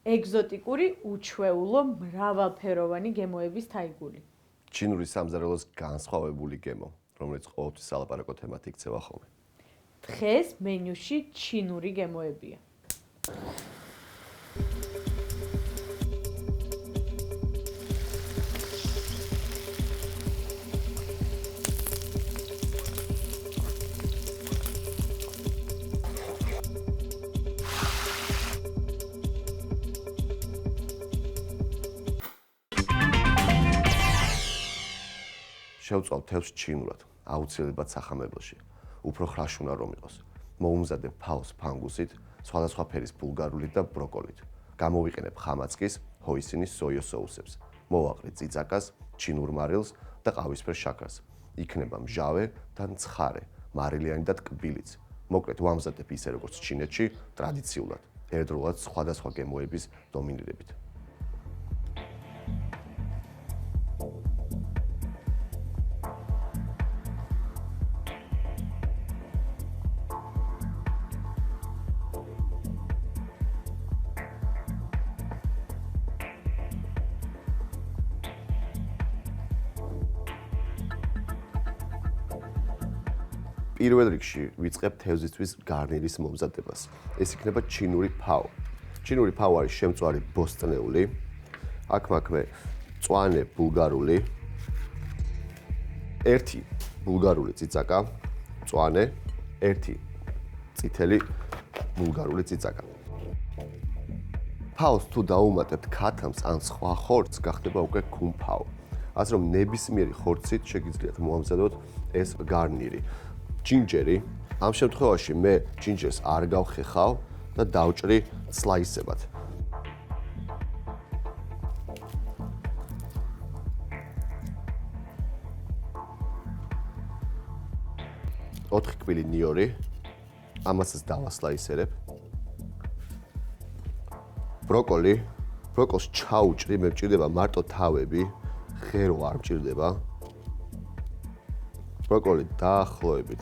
ეგზოტიკური, უჩვეულო, მრავალფეროვანი გემოების თაიგული. ჩინური სამზარეულოს განსხვავებული გემო, რომელიც ყოველთვის სალაპარაკო თემად იქცევა ხოლმე. დღეს მენიუში ჩინური გემოებია. შევწვალ თევზს ჩინურად, აუცილებლად სახამებელში. უფრო ხრაში უნდა რომ იყოს. მოუმზადებ ფაოს ფანგუსით, სხვადასხვა ფერის ბულგარულით და ბროკოლით. გამოვიყენებ ხამაცკის, ჰოისინის სოიო соусებს. მოვაყრე წიწაკას, ჩინურ მარილს და ყავისფერ შაქარს. იქნება მჟავე და მცხარე, მარილიანი და ტკბილიც. მოკლედ ვამზადებ ისე როგორც ჩინეთში, ტრადიციულად, ერთდროულად სხვადასხვა გემოების დომინირებით. პირველ რიგში ვიწყებ თევზისთვის გარნირის მომზადებას. ეს იქნება ჩინური ფაო. ჩინური ფაო არის შემწვარი ბოსტნეული. აქ მაქვე მწვანე ბულგარული, ერთი ბულგარული წიწაკა, მწვანე, ერთი წითელი ბულგარული წიწაკა. ფაოს თუ დაუმატებთ ქათამს ან სხვა ხორცს, გახდება უკვე ქუმფაო. ასე რომ ნებისმიერი ხორცით შეგიძლიათ მოამზადოთ ეს გარნირი. ჯინჯერი, ამ შემთხვევაში მე ჯინჯერს არ გავხეხავ და დავჭრი სლაისებად. ოთხი კვილი ნიორი, ამასაც დავასლაისერებ. ბროკოლი, ბროკოლს ჩაუჭრი, მე მჭირდება მარტო თავები, ღერო არ მჭირდება. ბროკოლი დაახლოებით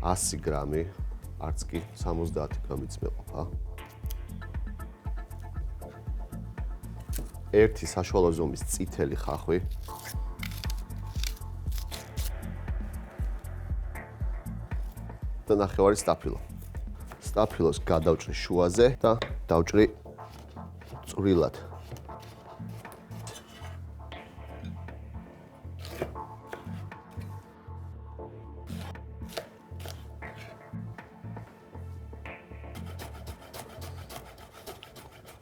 100 გრამი, არც კი 70 გრამიც მეყოფა. ერთი საშუალო ზომის წითელი ხახვი. და ნახევარი სტაფილო. სტაფილოს გადავჭრი შუაზე და დავჭრი წვრილად.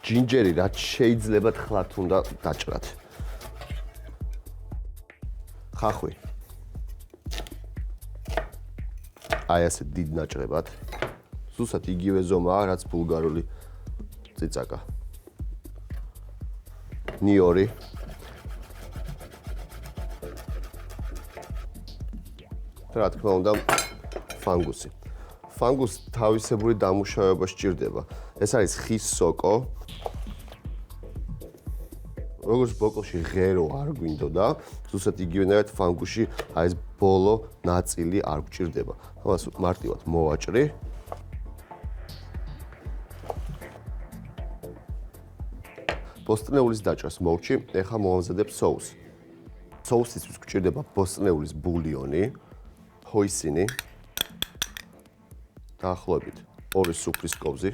ჯინჯერი რაც შეიძლებათ ხლათ უნდა დაჭრათ. ხახვი. აი ასე დიდ ნაჭრებად. ზუსტად იგივე ზომაა, რაც ბულგარული წიწაკა. ნიორი. რა თქმა უნდა, ფანგუსი. ფანგუსს თავისებური დამუშავება სჭირდება. ეს არის ხის სოკო. როგორც ბროკოლში ღერო არ გვინდოდა, ზუსტად იგივენაირად ფანგუსში აი ეს ბოლო ნაწილი არ გვჭირდება. ამას მარტივად მოვაჭრი. ბოსტნეულის დაჭრას მოვჭი, ეხლა მოვამზადებ соуს. соусისთვის გვჭირდება ბოსტნეულის ბულიონი, ჰოისინი, დაახლოებით 2 სუფრის კოვზი.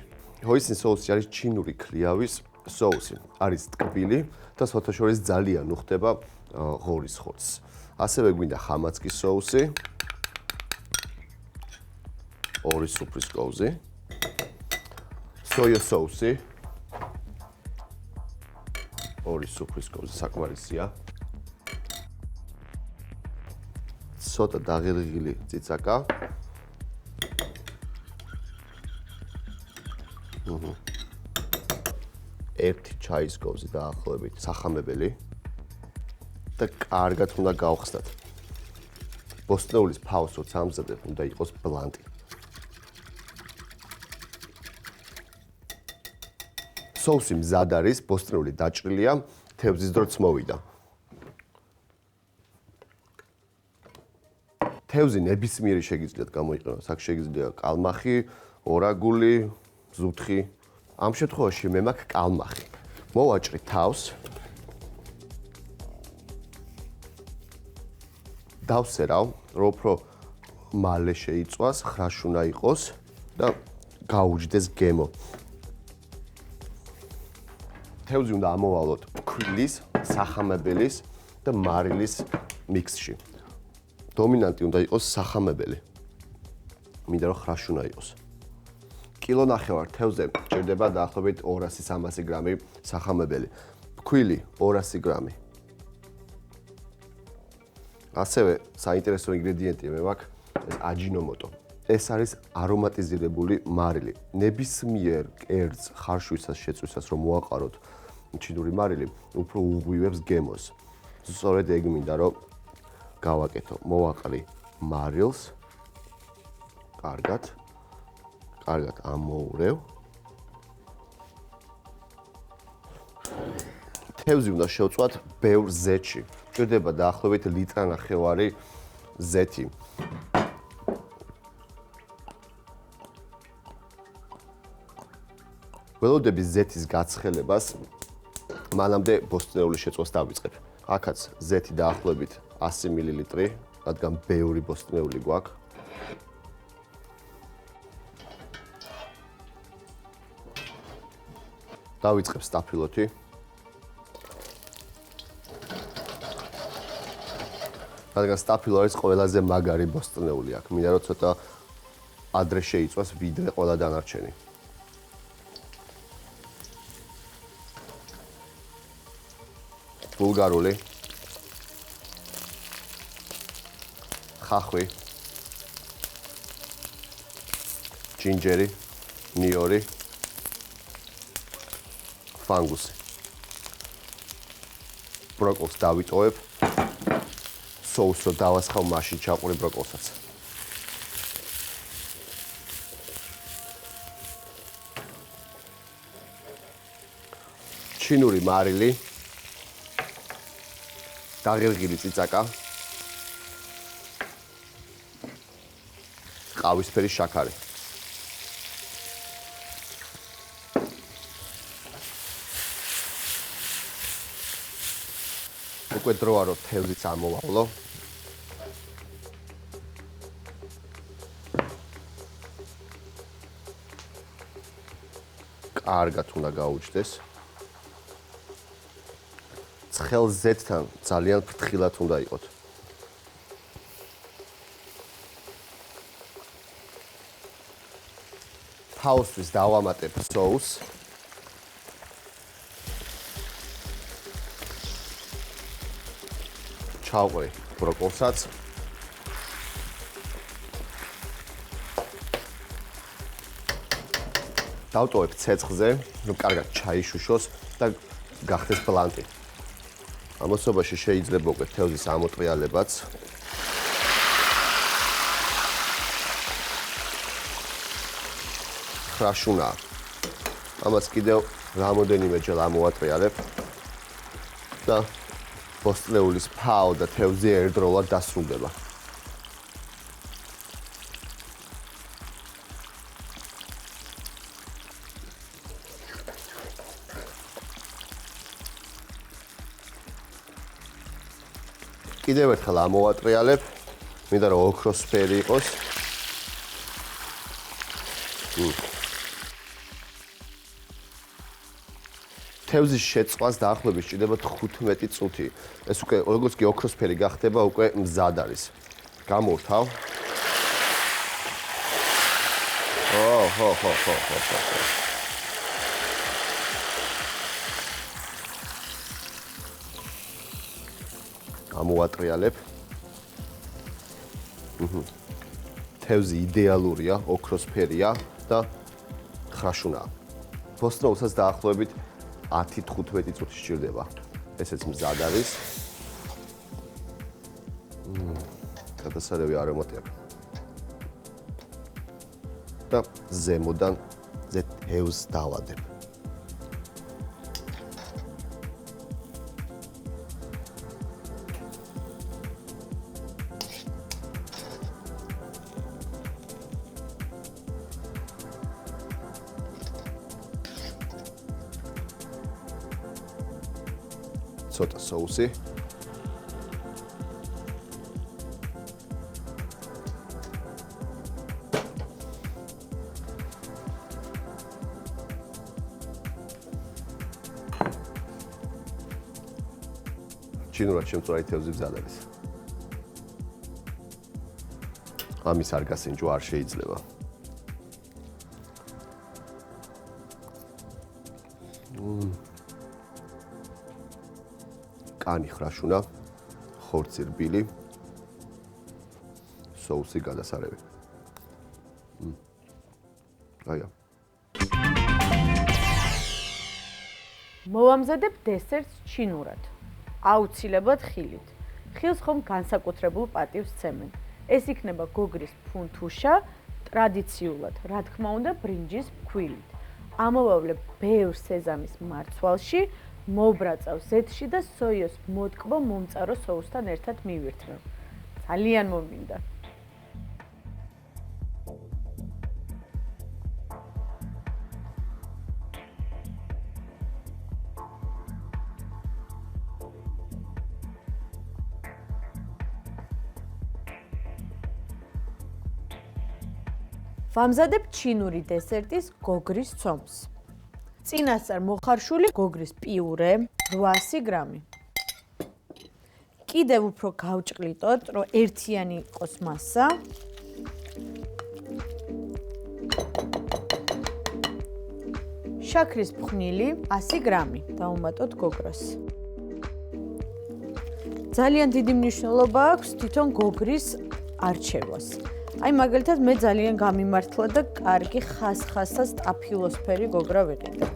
ჰოისინის соуსი არის ჩინური ქლიავის соуსი. არის ტკბილი და სხვათაშორის ძალიან უხდება ღორის ხორცს. ასევე გვინდა ხამაცკის соуსი, 2 სუფრის კოვზი, სოიო соуსი, 2 სუფრის კოვზი საკმარისია. ცოტა დაღილღილი წიწაკა. ერთი ჩაის კოვზი დაახლოებით სახამებელი და კარგად უნდა გავხსნათ. ბოსტნეულის ფაოს როცა ამზადებ, უნდა იყოს ბლანტი. соуსი მზად არის, ბოსტნეული დაჭრილია, თევზის დროც მოვიდა. თევზი ნებისმიერი შეგიძლიათ გამოიყენოს. აქ შეგიძლია კალმახი, ორაგული, ზუთხი, ამ შემთხვევაში მე მაქვს კალმახი. მოვაჭრი თავს. დავსერავ, რომ უფრო მალე შეიწვას, ხრაშუნა იყოს და გაუჯდეს გემო. თევზი უნდა ამოვალოთ ფქვილის, სახამებელის და მარილის მიქსში. დომინანტი უნდა იყოს სახამებელი. მინდა რომ ხრაშუნა იყოს. კილო ნახევარ თევზზე ჭირდება დაახლოებით 200-300 გრამი სახამებელი. ფქვილი 200 გრამი. ასევე საინტერესო ინგრედიენტია მე მაქვს ეს აჯინომოტო. ეს არის არომატიზირებული მარილი. ნებისმიერ კერძ ხარშვისას შეწვისას რომ მოაყაროთ ჩინური მარილი, უფრო უღვივებს გემოს. სწორედ ეგ მინდა რომ გავაკეთო. მოვაყრი მარილს. კარგად ამოურევ. თევზი უნდა შევწვათ ბევრ ზეთში. ჭირდება დაახლოებით ლიტრანახევარი ზეთი. ველოდები ზეთის გაცხელებას, მანამდე ბოსტნეულის შეწვას დავიწყებ. აქაც ზეთი დაახლოებით 100 მილილიტრი, რადგან ბევრი ბოსტნეული გვაქვს. დავიწყებ სტაფილოთი. რადგან სტაფილო არის ყველაზე მაგარი ბოსტნეული აქ. მინდა რომ ცოტა ადრე შეიწვას ვიდრე ყველა დანარჩენი. ბულგარული, ხახვი, ჯინჯერი, ნიორი, ფანგუსი. ბროკოლს დავიტოვებ. соусро დავასხავ მაშინ ჩაყური ბროკოლსაც. ჩინური მარილი, დაღირგილი წიწაკა, ყავისფერი შაქარი. უკვე დროა რომ თევზიც ამოვალო. კარგად უნდა გაუჯდეს. ცხელ ზეთთან ძალიან ფრთხილად უნდა იყოთ. თაოსთვის დავამატებ соус. ჩავყრი ბროკოლსაც. დავტოვებ ცეცხლზე, რომ კარგად ჩაიშუშოს და გახდეს ბლანტი. ამასობაში შეიძლება უკვე თევზის ამოტრიალებაც. ხრაშუნა. ამას კიდევ რამოდენიმეჯერ ამოვატრიალებ და ბოსტნეულის ფაო და თევზი ერთდროულად დასრულდება. კიდევ ერთხელ ამოვატრიალებ, მინდა რომ ოქროსფერი იყოს. თევზის შეწყვას დაახლოებით ჭირდება 15 წუთი. ეს უკვე როგორც კი ოქროსფერი გახდება, უკვე მზად არის. გამორთავ. ამოვატრიალებ. თევზი იდეალურია, ოქროსფერია და ხრაშუნაა. ბოსტნეულსაც დაახლოებით 10-15 წუთი სჭირდება. ესეც მზად არის. გადასარევი არომატი აქვს. და ზემოდან თევზს დავადებ. ცოტა соуსი. ჩინურად შემწვარი თევზი მზად არის. ამის არ გასინჯვა არ შეიძლება. კანი ხრაშუნა, ხორცი რბილი, соуსი გადასარევი. აია. მოვამზადებ დესერტს ჩინურად. აუცილებლად ხილით. ხილს ხომ განსაკუთრებულ პატივს სცემენ. ეს იქნება გოგრის ფუნთუშა, ტრადიციულად, რა თქმა უნდა, ბრინჯის ფქვილით. ამოვავლებ ბევრ სეზამის მარცვალში, მობრაწავ ზეთში და სოიოს მოტკბო მომწარო соуსთან ერთად მივირთმევ. ძალიან მომინდა. ვამზადებ ჩინური დესერტის გოგრის ცომს. წინასწარ მოხარშული გოგრის პიურე 800 გრამი. კიდევ უფრო გავჭყლიტოთ, რომ ერთიანი იყოს მასა. შაქრის ფხვნილი 100 გრამი. დავუმატოთ გოგრას. ძალიან დიდი მნიშვნელობა აქვს თვითონ გოგრის არჩევას. აი მაგალითად მე ძალიან გამიმართლა და კარგი ხასხასა სტაფილოსფერი გოგრა ვიყიდე.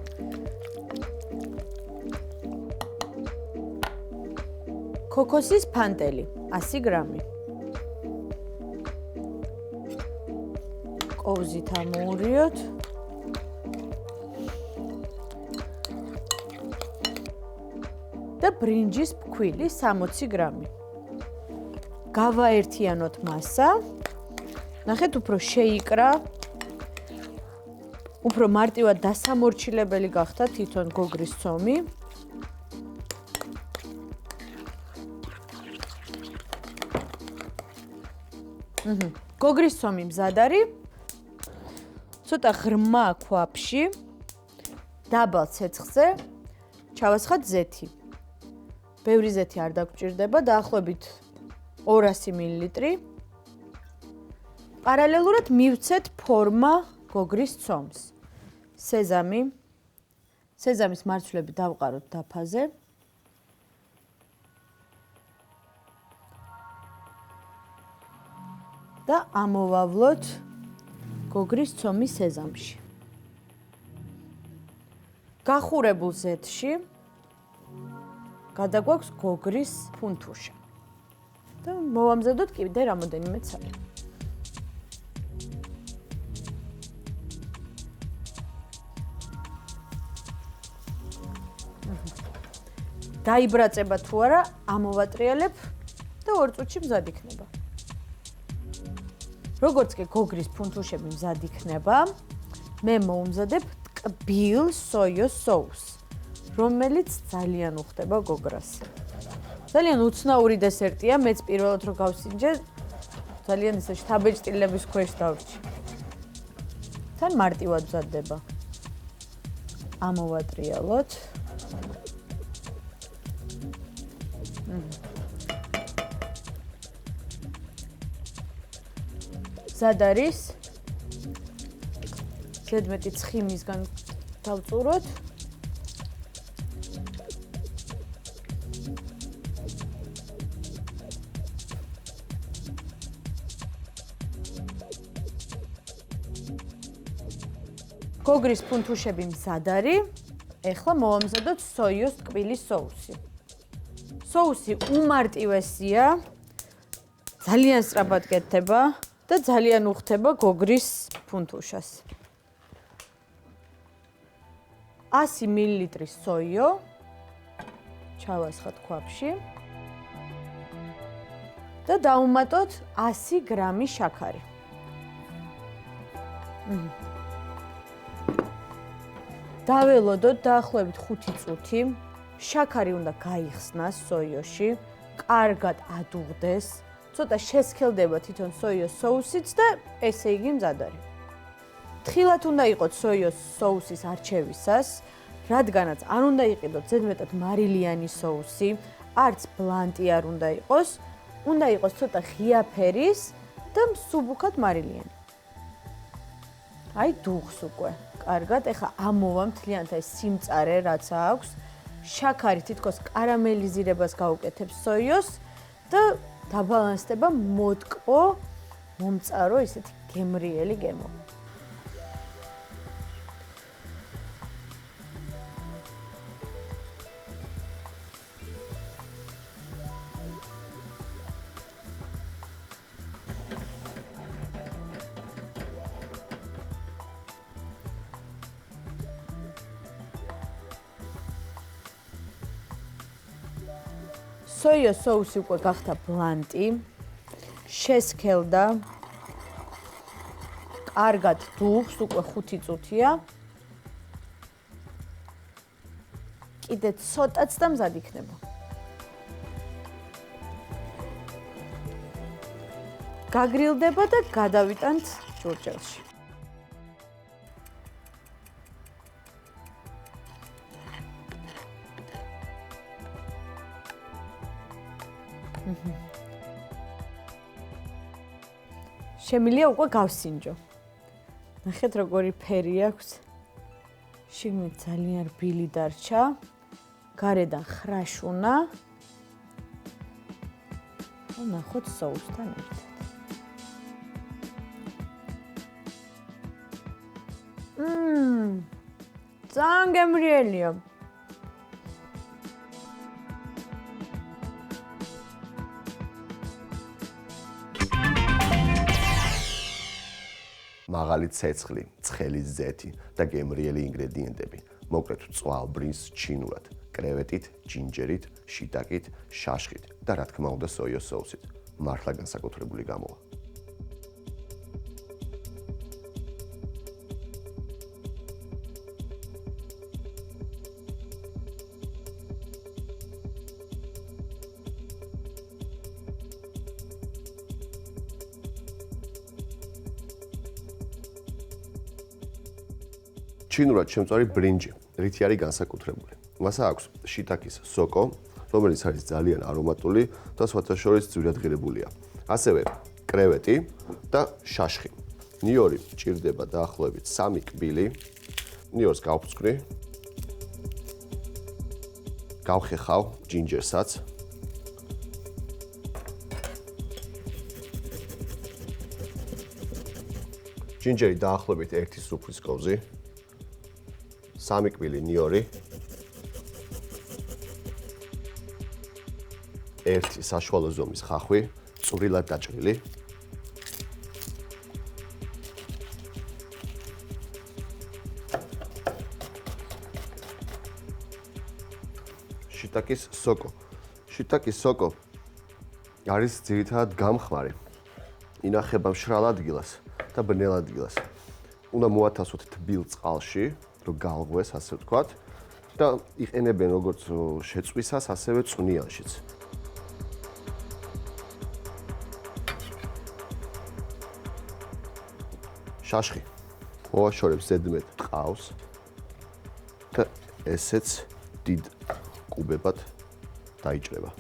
ქოქოსის ფანტელი 100 გრამი. კოვზით ამოურიოთ. და ბრინჯის ფქვილი 60 გრამი. გავაერთიანოთ მასა. ნახეთ, უფრო შეიკრა, უფრო მარტივად დასამორჩილებელი გახდა თვითონ გოგრის ცომი. გოგრის ცომი მზად არის. ცოტა ღრმა ქვაფში, დაბალ ცეცხლზე ჩავასხათ ზეთი. ბევრი ზეთი არ დაგჭირდება, დაახლოებით 200 მილილიტრი. პარალელურად მივცეთ ფორმა გოგრის ცომს. სეზამის მარცვლები დავყაროთ დაფაზე. და ამოვავლოთ გოგრის ცომის სეზამში. გახურებულ ზეთში გადაგვაქვს გოგრის ფუნთუშა. და მოვამზადოთ კიდე რამოდენიმე ცალი. დაიბრაწება თუ არა, ამოვატრიალებ და 2 წუთში მზად იქნება. როგორც კი გოგრის ფუნთუშები მზად იქნება, მე მოვამზადებ ტკბილ სოიოს соуსს, რომელიც ძალიან უხდება გოგრას. ძალიან უცნაური დესერტია, მეც პირველად რო გავსინჯე, ძალიან ისე შთაბეჭდილების ქვეშ დავრჩი. თან მარტივად მზადდება. ამოვატრიალოთ. მზად არის. ზედმეტი ცხიმისგან დავწუროთ. გოგრის ფუნთუშები მზად არის. ეხლა მოვამზადოთ სოიოს ტკბილის соуსი. соуსი უმარტივესია, ძალიან სწრაფად კეთდება და ძალიან უხდება გოგრის ფუნთუშას. 100 მილილიტრი სოიო ჩავასხათ ქვაფში და დავუმატოთ 100 გრამი შაქარი. დაველოდოთ დაახლოებით 5 წუთი, შაქარი უნდა გაიხსნას სოიოში, კარგად ადუღდეს, ცოტა შესქელდება თვითონ სოიოს соусიც და ესე იგი მზად არის. თხილად უნდა იყოთ სოიოს соусის არჩევისას, რადგანაც არ უნდა იყიდოთ ზედმეტად მარილიანი соуსი, არც ბლანტი არ უნდა იყოს ცოტა ღია ფერის და მსუბუქად მარილიანი. აი დუღს უკვე. კარგად, ეხლა ამოვა მთლიანად ეს სიმწარე რაც აქვს. შაქარი თითქოს კარამელიზირებას გაუკეთებს სოიოს და დაბალანსდება მოტკბო, მომწარო ისეთი გემრიელი გემო. სოიოს соуსი უკვე გახდა ბლანტი, შესქელდა, კარგად დუღს, უკვე 5 წუთია. კიდე ცოტაც და მზად იქნება. გაგრილდება და გადავიტანთ ჭურჭელში. შემიძლია უკვე გავსინჯო. ნახეთ როგორი ფერი აქვს. შიგნით ძალიან რბილი დარჩა. გარედან ხრაშუნა. ნახოთ соусთან ერთად. ძალიან გემრიელია. მაღალი ცეცხლი, ცხელი ზეთი და გემრიელი ინგრედიენტები. მოკლედ წვალ ბრინს ჩინურად, კრევეტით, ჯინჯერით, შიტაკით, შაშხით და რა თქმა უნდა სოიოს соусით. მართლა განსაკუთრებული გამოვა. ჩინურად შემწვარი ბრინჯი, რითი არის განსაკუთრებული. მას აქვს შიტაკის სოკო, რომელიც არის ძალიან არომატული და სხვათა შორის ძვირადღირებულია. ასევე კრევეტი და შაშხი. ნიორი ჭირდება დაახლოებით 3 კბილი. ნიორს გავფსკრი. გავხეხავ ჯინჯერსაც. ჯინჯერი დაახლოებით 1 სუფრის კოვზი. 3 კბილი ნიორი, 1 საშუალო ზომის ხახვი, წვრილად დაჭრილი. შიტაკის სოკო. შიტაკის სოკო არის ძირითადად გამხმარი. ინახება მშრალ ადგილას და ბნელ ადგილას. უნდა მოათავსოთ თბილ წყალში, რომ გალღვეს, ასე ვთქვათ, და იყენებენ როგორც შეწვისას, ასევე წვნიანშიც. შაშხი მოვაშორებს ზედმეტ ტყავს და ესეც დიდ კუბებად დაიჭრება.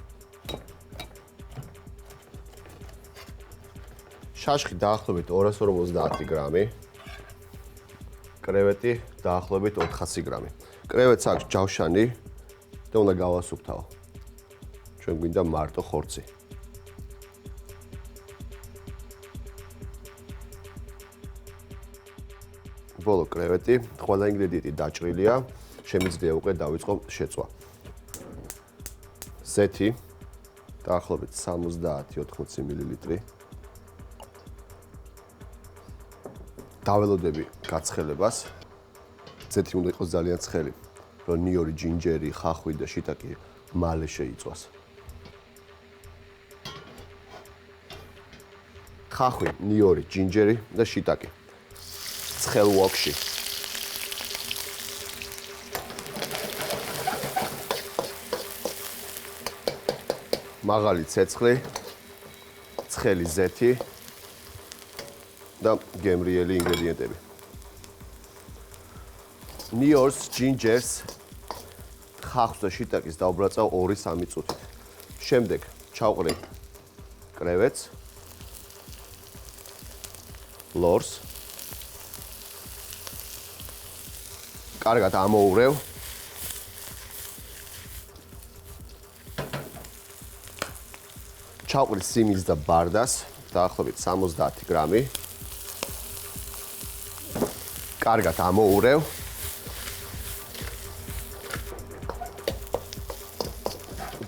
შაშხი დაახლოებით 250 გრამი. კრევეტი დაახლოებით 400 გრამი. კრევეტს აქვს ჯავშანი და უნდა გავასუფთავო. ჩვენ გვინდა მარტო ხორცი. ბოლო კრევეტი, ყველა ინგრედიენტი დაჭრილია, შემიძლია უკვე დავიწყო შეწვა. ზეთი დაახლოებით 70-80 მილილიტრი. დაველოდები გაცხელებას. ზეთი უნდა იყოს ძალიან ცხელი, რომ ნიორი, ჯინჯერი, ხახვი და შიტაკი მალე შეიწვას. ხახვი, ნიორი, ჯინჯერი და შიტაკი. ცხელ ვოკში. მაღალი ცეცხლი, ცხელი ზეთი და გემრიელი ინგრედიენტები. ნიორს, ჯინჯერს, ხახვის და შიტაკის დავბრაწავ 2-3 წუთით. შემდეგ ჩავყრი კრევეტს, ლორს. კარგად ამოურევ. ჩავყრი სიმინდს და ბარდას, დაახლოებით 70 გრამი. კარგად ამოურევ.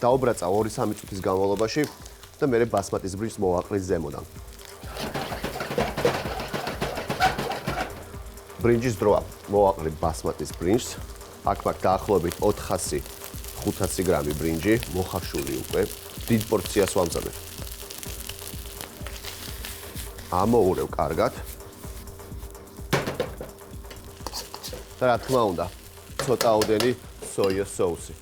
დაუბრაწავ 2-3 წუთის განმავლობაში და მერე ბასმატის ბრინჯს მოვაყრი ზემოდან. ბრინჯის დროა მოვაყრი ბასმატის ბრინჯს. აქ მაქვს დაახლოებით 400-500 გრამი ბრინჯი, მოხარშული უკვე. დიდ პორციას ვამზადებ. ამოურევ კარგად. და რა თქმა უნდა, ცოტაოდენი სოიას соуსი.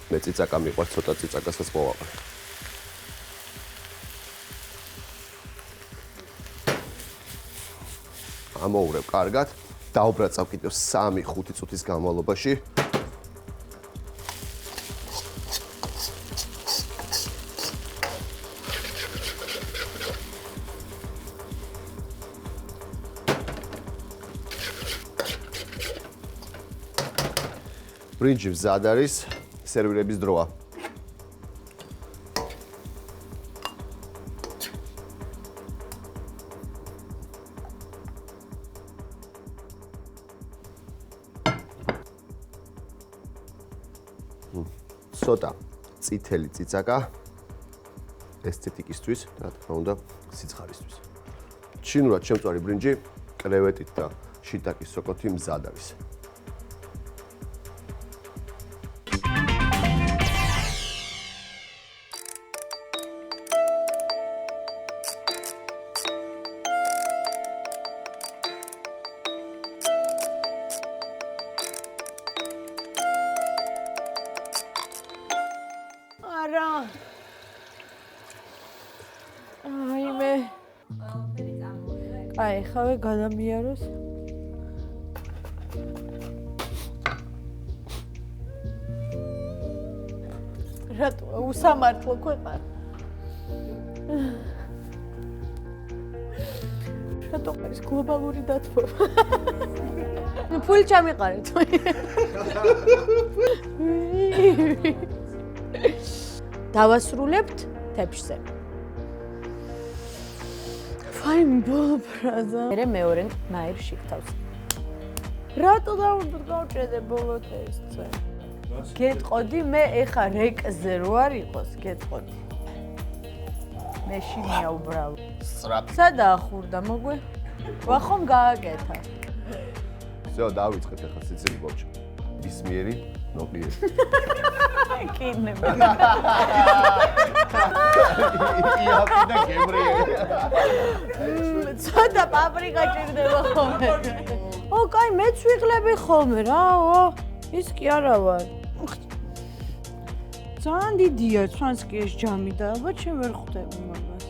მე ციცაკა მიყვარს, ცოტა ციცაკასაც მოვაყრე. ამოურევ კარგად. დავბრაწავ კიდევ 3-5 წუთის განმავლობაში. ბრინჯი მზად არის, სერვირების დროა. ცოტა წითელი ციცაკა ესთეტიკისთვის, რა თქმა უნდა, სიცხარისთვის. ჩინურად შემწვარი ბრინჯი, კრევეტით და შიტაკის სოკოთი მზად არის. აი, ხავე გადამიაროს. რატო უსამართლო ქვეყანა? რატო არის გლობალური დათბობა? ფული ჩამიყარეთ. დავასრულებთ თეფშზე. აი ბოლბრაზა. მე მეორე ნაირ შიფთავს. რატო დავჭედე ბოლოთ ესწე? გეტყოდი მე ეხა რეკზე რო არ იყოს, გეტყოდი. მე შიმია უბრალო. სწრაფი. სადა ახურდა მოგვე? ვახომ გააკეთა. всё, დავიწყეთ ეხა სიცილი ბოჭო. ბისმიერი, ნოყიერი. კინები. იაფი და გემრიელი. ცოტა პაპრიკა ჭირდება ხოლმე. ო, კაი, მეც ვიღლები ხოლმე რაო. ის კი არა ვარ. ძალიან დიდია ჩვენს კი ეს ჯამი და ალბათ შენ ვერ ხვდები მაგას.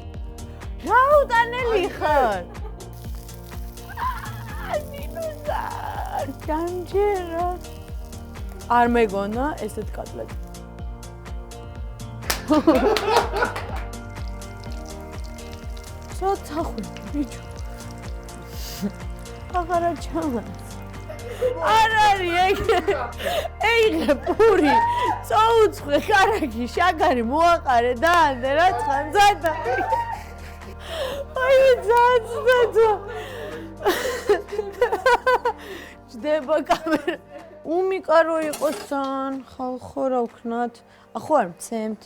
რა უტანელი ხარ? ნინუზა, ჯანჯერა. არ მეგონა ესეთ კატლეტი. ცოტა ხვი ბიჭო. აღარა ჩამას. არ არის ეგრე. ეიღე პური, წოუწყვე, ხარაკი, შაგარი მოაყარე და ანდე რა ცხანძადა. აი ძაძდა. ჯდება კამერა. უმიკარო იყოს ძალიან, ხალხო რა ვქნათ. ახო არ მცემთ.